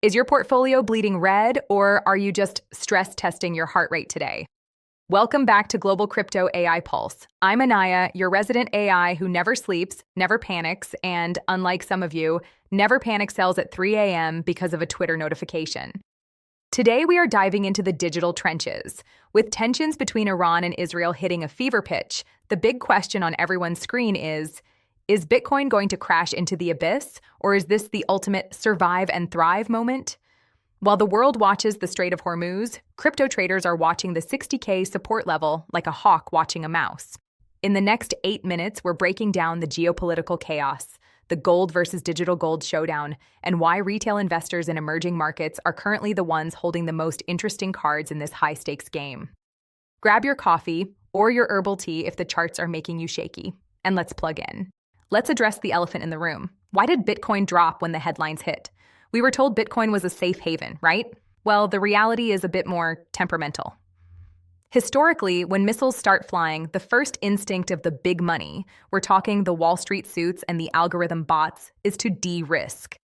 Is your portfolio bleeding red, or are you just stress testing your heart rate today? Welcome back to Global Crypto AI Pulse. I'm Anaya, your resident AI who never sleeps, never panics, and, unlike some of you, never panic sells at 3 a.m. because of a Twitter notification. Today we are diving into the digital trenches. With tensions between Iran and Israel hitting a fever pitch, the big question on everyone's screen is Bitcoin going to crash into the abyss, or is this the ultimate survive and thrive moment? While the world watches the Strait of Hormuz, crypto traders are watching the 60K support level like a hawk watching a mouse. In the next 8 minutes, we're breaking down the geopolitical chaos, the gold versus digital gold showdown, and why retail investors in emerging markets are currently the ones holding the most interesting cards in this high-stakes game. Grab your coffee or your herbal tea if the charts are making you shaky, and let's plug in. Let's address the elephant in the room. Why did Bitcoin drop when the headlines hit? We were told Bitcoin was a safe haven, right? Well, the reality is a bit more temperamental. Historically, when missiles start flying, the first instinct of the big money, we're talking the Wall Street suits and the algorithm bots, is to de-risk.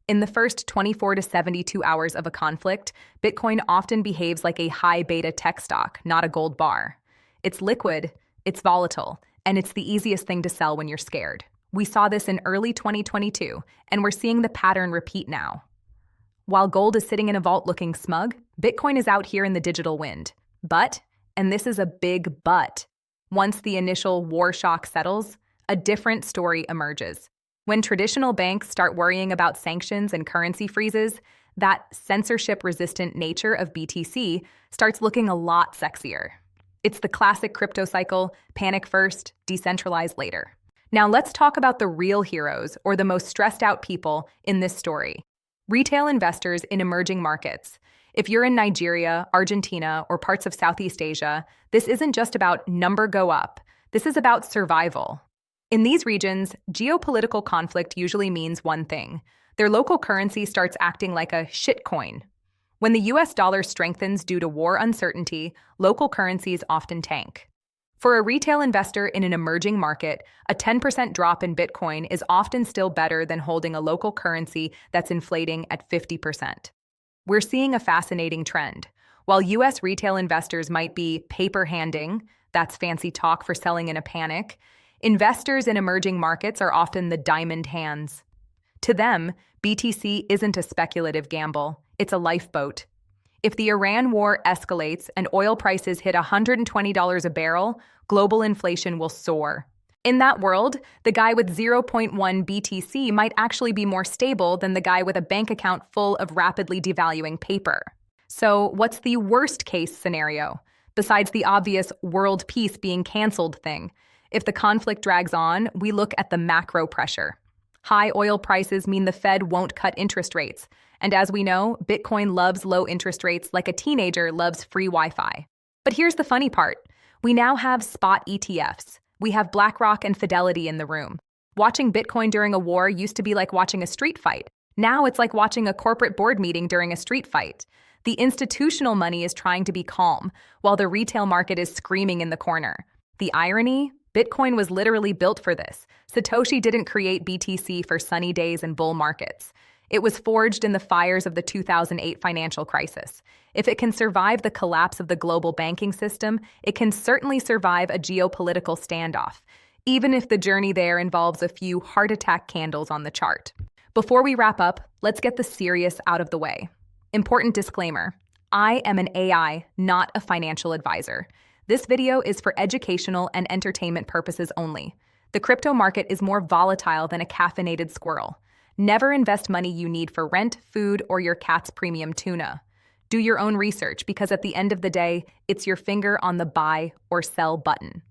In the first 24 to 72 hours of a conflict, Bitcoin often behaves like a high beta tech stock, not a gold bar. It's liquid, it's volatile, and it's the easiest thing to sell when you're scared. We saw this in early 2022, and we're seeing the pattern repeat now. While gold is sitting in a vault looking smug, Bitcoin is out here in the digital wind. But, and this is a big but, once the initial war shock settles, a different story emerges. When traditional banks start worrying about sanctions and currency freezes, that censorship-resistant nature of BTC starts looking a lot sexier. It's the classic crypto cycle: panic first, decentralize later. Now let's talk about the real heroes, or the most stressed out people in this story. Retail investors in emerging markets. If you're in Nigeria, Argentina, or parts of Southeast Asia, this isn't just about number go up. This is about survival. In these regions, geopolitical conflict usually means one thing: their local currency starts acting like a shitcoin. When the US dollar strengthens due to war uncertainty, local currencies often tank. For a retail investor in an emerging market, a 10% drop in Bitcoin is often still better than holding a local currency that's inflating at 50%. We're seeing a fascinating trend. While US retail investors might be paper handing, that's fancy talk for selling in a panic, investors in emerging markets are often the diamond hands. To them, BTC isn't a speculative gamble, it's a lifeboat. If the Iran war escalates and oil prices hit $120 a barrel, global inflation will soar. In that world, the guy with 0.1 BTC might actually be more stable than the guy with a bank account full of rapidly devaluing paper. So, what's the worst case scenario, besides the obvious world peace being canceled thing? If the conflict drags on, we look at the macro pressure. High oil prices mean the Fed won't cut interest rates. And as we know, Bitcoin loves low interest rates like a teenager loves free Wi-Fi. But here's the funny part. We now have spot ETFs. We have BlackRock and Fidelity in the room. Watching Bitcoin during a war used to be like watching a street fight. Now it's like watching a corporate board meeting during a street fight. The institutional money is trying to be calm, while the retail market is screaming in the corner. The irony? Bitcoin was literally built for this. Satoshi didn't create BTC for sunny days and bull markets. It was forged in the fires of the 2008 financial crisis. If it can survive the collapse of the global banking system, it can certainly survive a geopolitical standoff, even if the journey there involves a few heart attack candles on the chart. Before we wrap up, let's get the serious out of the way. Important disclaimer: I am an AI, not a financial advisor. This video is for educational and entertainment purposes only. The crypto market is more volatile than a caffeinated squirrel. Never invest money you need for rent, food, or your cat's premium tuna. Do your own research, because at the end of the day, it's your finger on the buy or sell button.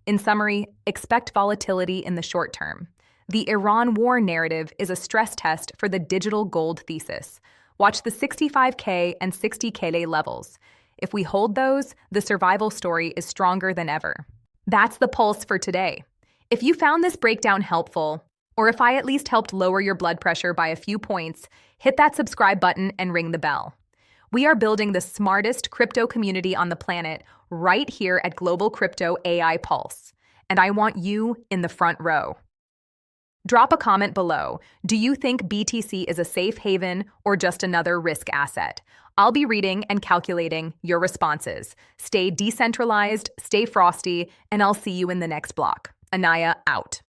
In summary, expect volatility in the short term. The Iran war narrative is a stress test for the digital gold thesis. Watch the 65K and 60K levels. If we hold those, the survival story is stronger than ever. That's the pulse for today. If you found this breakdown helpful, or if I at least helped lower your blood pressure by a few points, hit that subscribe button and ring the bell. We are building the smartest crypto community on the planet right here at Global Crypto AI Pulse, and I want you in the front row. Drop a comment below. Do you think BTC is a safe haven or just another risk asset? I'll be reading and calculating your responses. Stay decentralized, stay frosty, and I'll see you in the next block. Anaya out.